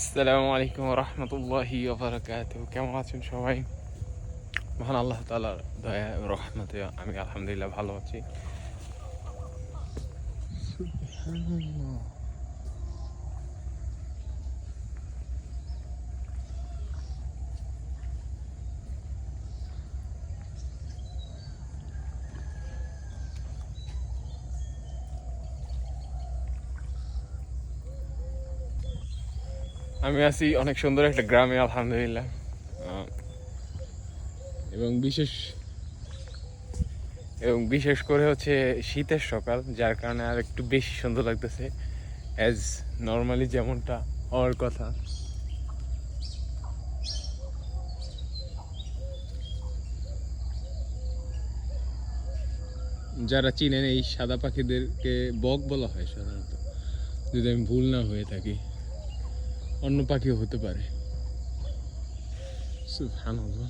আসসালামু আলাইকুম রহমতুল্লাহি ওবারাকাতুহু। কেমন আছেন সবাই? মহান আল্লাহ তাআলার দয়া ও রহমতে আমি আলহামদুলিল্লাহ ভালো আছি। আমি আছি অনেক সুন্দর একটা গ্রামে আলহামদুলিল্লাহ। আহ, এবং বিশেষ করে হচ্ছে শীতের সকাল, যার কারণে আর একটু বেশি সুন্দর লাগতেছে অ্যাজ নর্মালি যেমনটা হওয়ার কথা। যারা চিনেন এই সাদা পাখিদেরকে বক বলা হয় সাধারণত, যদি আমি ভুল না হয়ে থাকি। অন্য পাখিও হতে পারে। সুবহানাল্লাহ,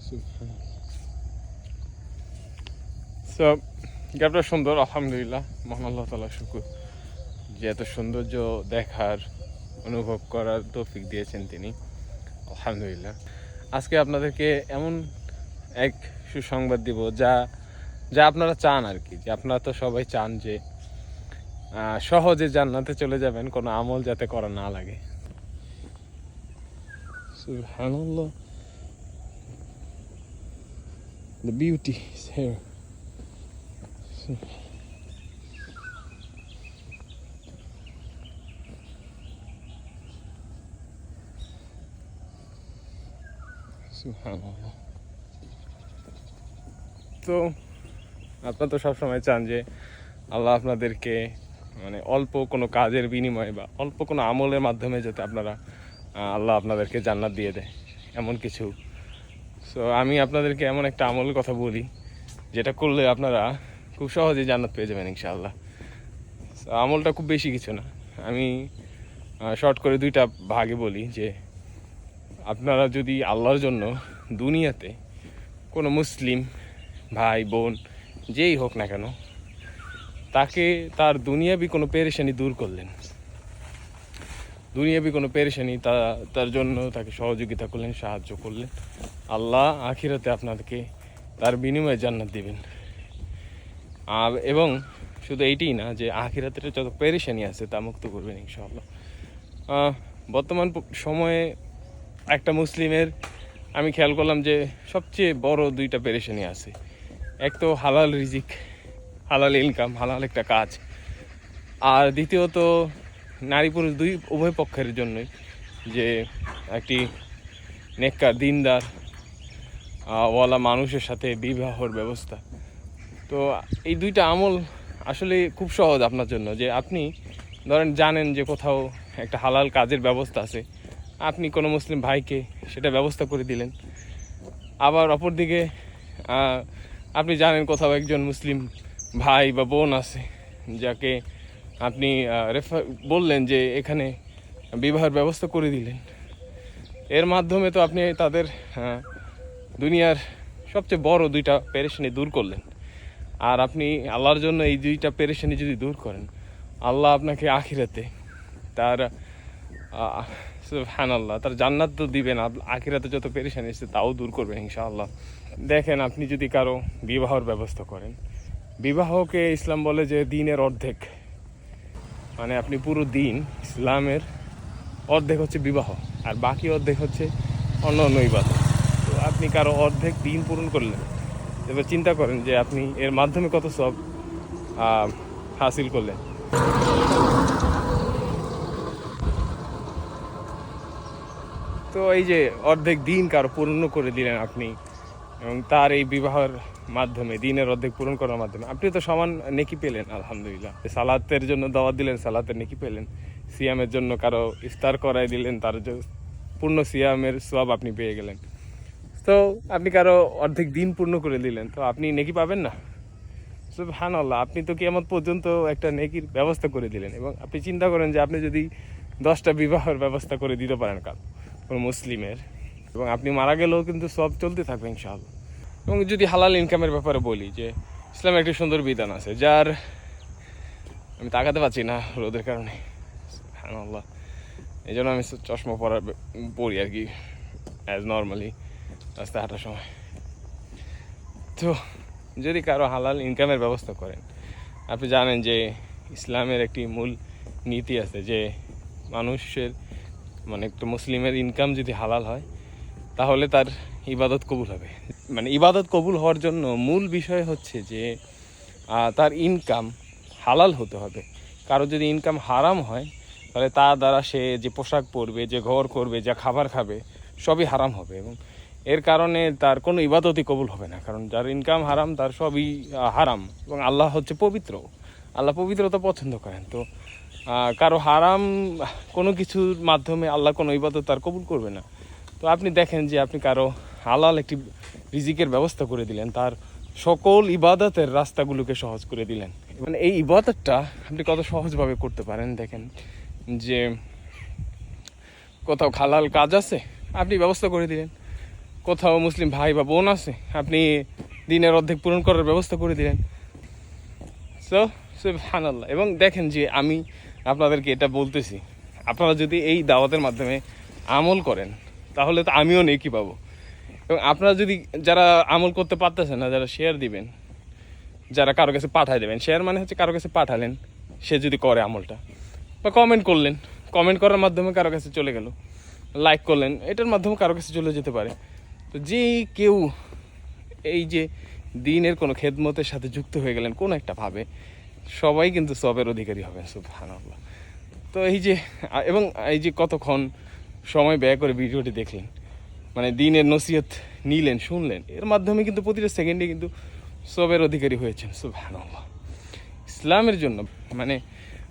সুবহানাল্লাহ। সো গ্রামটা সুন্দর আলহামদুলিল্লাহ, মহান আল্লাহ তাআলার শুকর যে এত সৌন্দর্য দেখার অনুভব করার তৌফিক দিয়েছেন তিনি, আলহামদুলিল্লাহ। আজকে আপনাদেরকে এমন এক সুসংবাদ দিব যা যা আপনারা চান আর কি, যে আপনারা তো সবাই চান যে সহজে জান্নাতে চলে যাবেন, কোনো আমল যাতে করা না লাগে। সুবহানাল্লাহ, the beauty is here. সুবহানাল্লাহ। তো আপনারা তো সবসময় চান যে আল্লাহ আপনাদেরকে মানে অল্প কোনো কাজের বিনিময়ে বা অল্প কোনো আমলের মাধ্যমে যাতে আপনারা আল্লাহ আপনাদেরকে জান্নাত দিয়ে দেয়, এমন কিছু। সো আমি আপনাদেরকে এমন একটা আমলের কথা বলি যেটা করলে আপনারা খুব সহজেই জান্নাত পেয়ে যাবেন ইনশাআল্লাহ। সো আমলটা খুব বেশি কিছু না, আমি শর্ট করে দুইটা ভাগে বলি। যে আপনারা যদি আল্লাহর জন্য দুনিয়াতে কোনো মুসলিম ভাই বোন যেই হোক না কেন, তাকে তার দুনিয়াবি কোনো পেরেশানি দূর করলেন, দুনিয়াবি কোনো পেরেশানি তার জন্য তাকে সহযোগিতা করলেন, সাহায্য করলেন, আল্লাহ আখিরাতে আপনাদেরকে তার বিনিময়ে জান্নাত দিবেন। এবং শুধু এইটাই না, যে আখিরাতের যত পেরেশানি আছে তা মুক্ত করবেন ইনশাআল্লাহ। বর্তমান সময়ে একটা মুসলিমের আমি খেয়াল করলাম যে সবচেয়ে বড় দুইটা পেরেশানি আছে। এক তো হালাল রিজিক, হালাল ইনকাম, হালাল একটা কাজ। আর দ্বিতীয়ত নারী পুরুষ উভয় পক্ষের জন্যই যে একটি নেককার দিনদার ওয়ালা মানুষের সাথে বিবাহর ব্যবস্থা। তো এই দুইটা আমল আসলে খুব সহজ আপনার জন্য। যে আপনি ধরেন জানেন যে কোথাও একটা হালাল কাজের ব্যবস্থা আছে, আপনি কোনো মুসলিম ভাইকে সেটা ব্যবস্থা করে দিলেন। আবার অপরদিকে আপনি জানেন কোথাও একজন মুসলিম ভাই বা বোন আছে, যাকে আপনি বললেন যে এখানে বিবাহের ব্যবস্থা করে দিলেন। এর মাধ্যমে তো আপনি তাদের দুনিয়ার সবচেয়ে বড় দুইটা পেরেশানি দূর করলেন। আর আপনি আল্লাহর জন্য এই দুইটা পেরেশানি যদি দূর করেন, আল্লাহ আপনাকে আখিরাতে তার সুবহানাল্লাহ তার জান্নাত তো দিবেন, আখিরাতে যত পেরেশানি এসেছে তাও দূর করবেন ইনশাআল্লাহ। দেখেন, আপনি যদি কারো বিবাহর ব্যবস্থা করেন, বিবাহকে ইসলাম বলে যে দিনের অর্ধেক, মানে আপনি পুরো দিন, ইসলামের অর্ধেক হচ্ছে বিবাহ আর বাকি অর্ধেক হচ্ছে অন্য অন্য ইবাদত। তো আপনি কারো অর্ধেক দিন পূরণ করলেন, এবার চিন্তা করেন যে আপনি এর মাধ্যমে কত সব হাসিল করলেন। তো এই যে অর্ধেক দিন কারো পূর্ণ করে দিলেন আপনি, এবং তার এই বিবাহের মাধ্যমে দিনের অর্ধেক পূরণ করার মাধ্যমে আপনি তো সমান নেকি পেলেন আলহামদুলিল্লাহ। সালাতের জন্য দাওয়াত দিলেন, সালাতের নেকি পেলেন। সিয়ামের জন্য কারো ইফতার করাই দিলেন, তার পূর্ণ সিয়ামের সওয়াব আপনি পেয়ে গেলেন। তো আপনি কারো অর্ধেক দিন পূর্ণ করে দিলেন, তো আপনি নেকি পাবেন না? সুবহানাল্লাহ, আপনি তো কিয়ামত পর্যন্ত একটা নেকির ব্যবস্থা করে দিলেন। এবং আপনি চিন্তা করেন যে আপনি যদি 10টা বিবাহের ব্যবস্থা করে দিতে পারেন কোনো মুসলিমের, এবং আপনি মারা গেলেও কিন্তু সব চলতে থাকবে ইনশাআল্লাহ। এবং যদি হালাল ইনকামের ব্যাপারে বলি, যে ইসলামে একটি সুন্দর বিধান আছে, যার আমি তাকাতে পারছি না রোদের কারণে, সুবহানাল্লাহ। এই জন্য আমি চশমা পরি আর কি, অ্যাজ নর্মালি রাস্তায় হাঁটার সময়। তো যদি কারো হালাল ইনকামের ব্যবস্থা করেন, আপনি জানেন যে ইসলামের একটি মূল নীতি আছে যে মানুষের মানে একটা মুসলিমের ইনকাম যদি হালাল হয় তাহলে তার ইবাদত কবুল হবে। মানে ইবাদত কবুল হওয়ার জন্য মূল বিষয় হচ্ছে যে তার ইনকাম হালাল হতে হবে। কারো যদি ইনকাম হারাম হয় তাহলে তার দ্বারা সে যে পোশাক পরবে, যে ঘর করবে, যা খাবার খাবে সবই হারাম হবে, এবং এর কারণে তার কোনো ইবাদতই কবুল হবে না। কারণ যার ইনকাম হারাম তার সবই হারাম, এবং আল্লাহ হচ্ছে পবিত্র, আল্লাহ পবিত্রতা পছন্দ করেন। তো কারো হারাম কোনো কিছুর মাধ্যমে আল্লাহ কোনো ইবাদত তার কবুল করবে না। তো আপনি দেখেন যে আপনি কারো হালাল একটি রিজিকের ব্যবস্থা করে দিলেন, তার সকল ইবাদতের রাস্তাগুলোকে সহজ করে দিলেন। মানে এই ইবাদতটা আপনি কত সহজভাবে করতে পারেন। দেখেন যে কোথাও হালাল কাজ আছে, আপনি ব্যবস্থা করে দিলেন। কোথাও মুসলিম ভাই বা বোন আছে, আপনি দিনের অর্ধেক পূরণ করার ব্যবস্থা করে দিলেন। সো সুবহানাল্লাহ। এবং দেখেন যে আমি আপনাদেরকে এটা বলতেছি, আপনারা যদি এই দাওয়াতের মাধ্যমে আমল করেন তাহলে তো আমিও নেকি পাবো। এবং আপনারা যদি যারা আমল করতে পারতেছেন না, যারা শেয়ার দিবেন, যারা কারো কাছে পাঠায় দেবেন, শেয়ার মানে হচ্ছে কারো কাছে পাঠালেন, সে যদি করে আমলটা, বা কমেন্ট করলেন, কমেন্ট করার মাধ্যমে কারো কাছে চলে গেল, লাইক করলেন, এটার মাধ্যমে কারো কাছে চলে যেতে পারে। তো যে কেউ এই যে দিনের কোনো খেদমতের সাথে যুক্ত হয়ে গেলেন কোনো একটা ভাবে, সবাই কিন্তু সবের অধিকারী হবেন। সুবহানাল্লাহ। তো এই যে এবং এই যে কতক্ষণ সময় ব্যয় করে ভিডিওটি দেখলেন, মানে দিনের নসিহত নিলেন, শুনলেন, এর মাধ্যমে কিন্তু প্রতিটা সেকেন্ডে কিন্তু সবের অধিকারী হয়েছেন। সুবহানাল্লাহ। ইসলামের জন্য মানে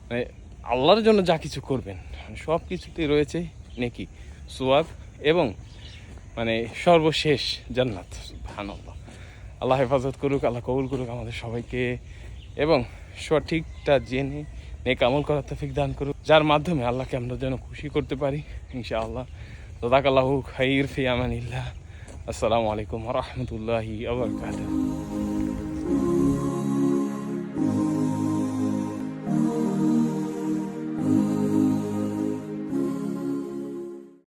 মানে আল্লাহর জন্য যা কিছু করবেন সব কিছুতেই রয়েছে নেকি, সোয়াব এবং মানে সর্বশেষ জান্নাত। সুবহানাল্লাহ। আল্লাহ হেফাজত করুক, আল্লাহ কবুল করুক আমাদের সবাইকে, এবং সঠিকটা জেনে নেক আমল করার তৌফিক দান করুক, যার মাধ্যমে আল্লাহকে আমরা যেন খুশি করতে পারি ইনশাআল্লাহ। জাযাকাল্লাহু খাইর ফি আমানিল্লাহ। আসসালামু আলাইকুম ওয়া রাহমাতুল্লাহি ওয়া বারাকাতুহু।